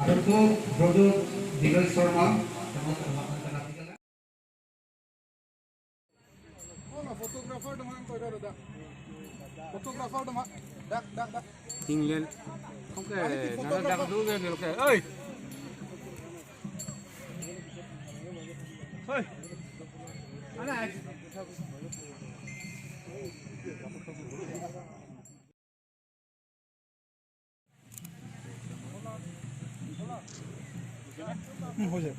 Ada tuh produk Digal Storma. Photographer demang ko ada. Photographer demang. Dak. Tinggal. Oke, nada dak dulu kan oke. Oi. Hoi. Anak. हो जाए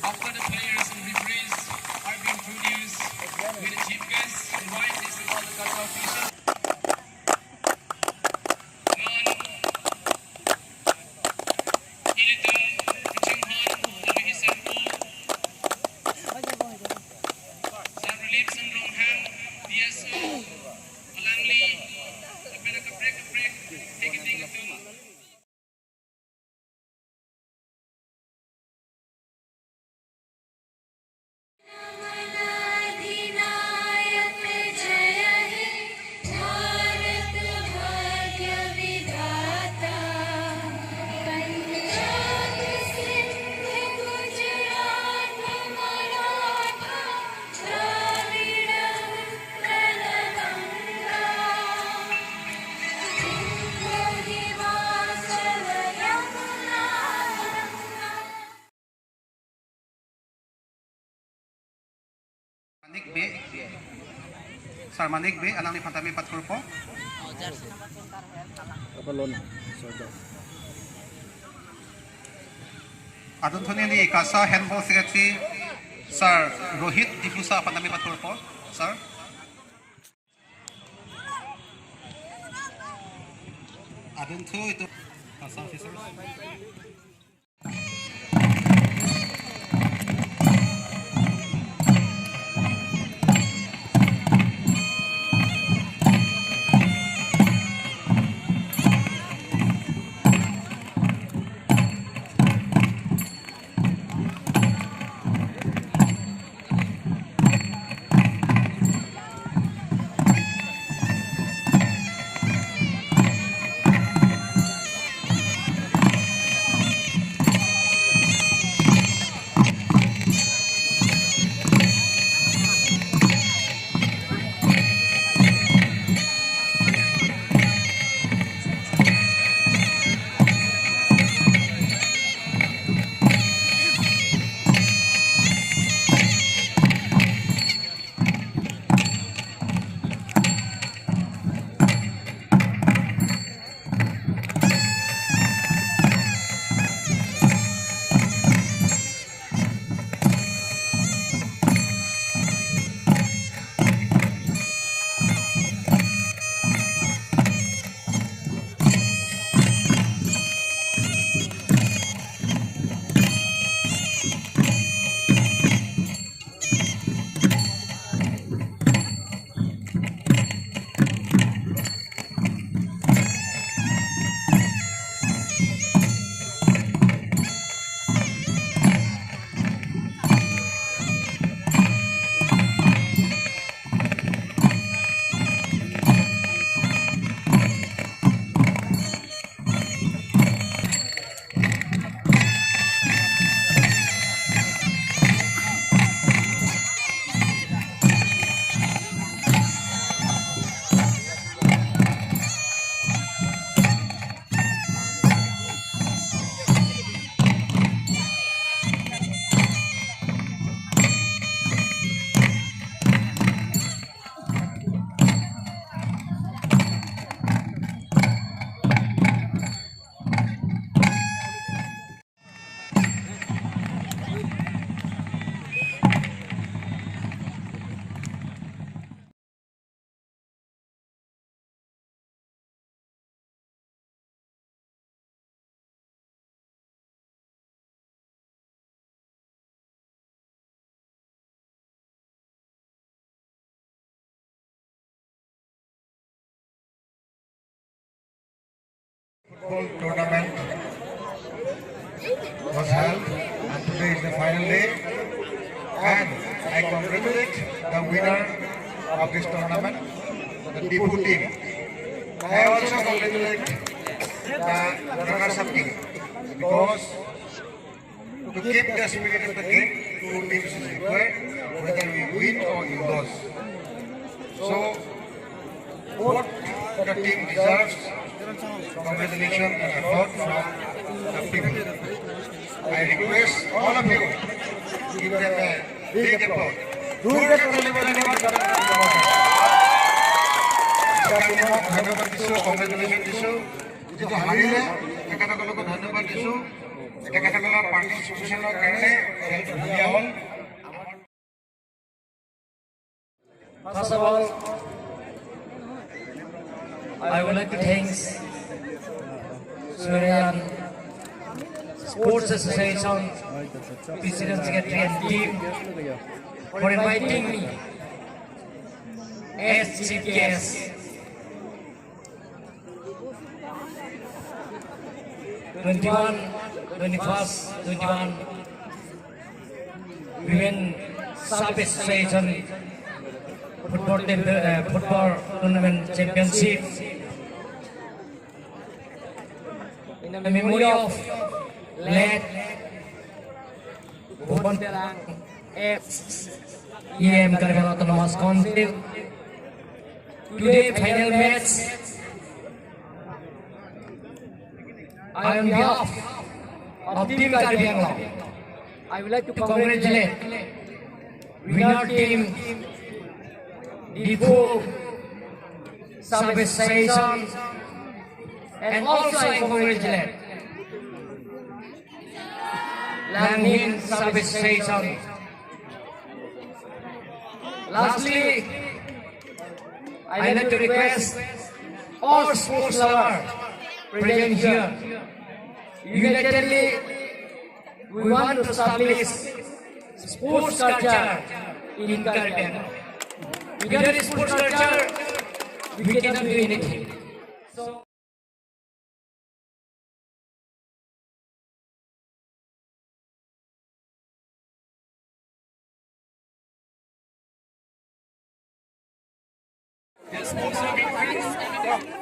After the players and referees are being produced, with the chief guest invite is the World Cup official. Manik B. Sar Manik B, alang ni Pantami Patkurpo. kapalon soda Adun to ni Kasa Handball Secretary Sir Rohit Dipusa Pantami Patkurpo. Sir. Adun to itu Kasa officers. football tournament was held, and today is the final day. And I congratulate the winner of this tournament, the Dipu team. I also congratulate the runners-up team because to keep the spirit of the game, two teams is required, whether we win or we lose. So, what the team deserves, congratulations and effort from the people. I request all of you to give them a big applause. ধন্যবাদ দিছো, congratulation দিছো। যিটো হাৰিলে তেখেতসকলকো ধন্যবাদ দিছো। তেখেতসকলৰ পাৰ্টিচিপেশ্যনৰ কাৰণে খেলটো ধুনীয়া হ'ল। First of all, I would like to thank Suryan Sports Association, President, Secretary and team for inviting me as chief guest. Women Service Association football tournament championship in the memory of late Bhuban Terang EM Karibal Autonomous Council. Today final match. I on behalf of Team Caribbean Law, I would like to congratulate winner team Dipu Service Station, and also I congratulate Langhin Service Station. Lastly, I like to request all sports lovers present here. Unitedly, we want to establish sports culture in Caribbean. Without sports culture, we cannot do anything. So, The sports have increased.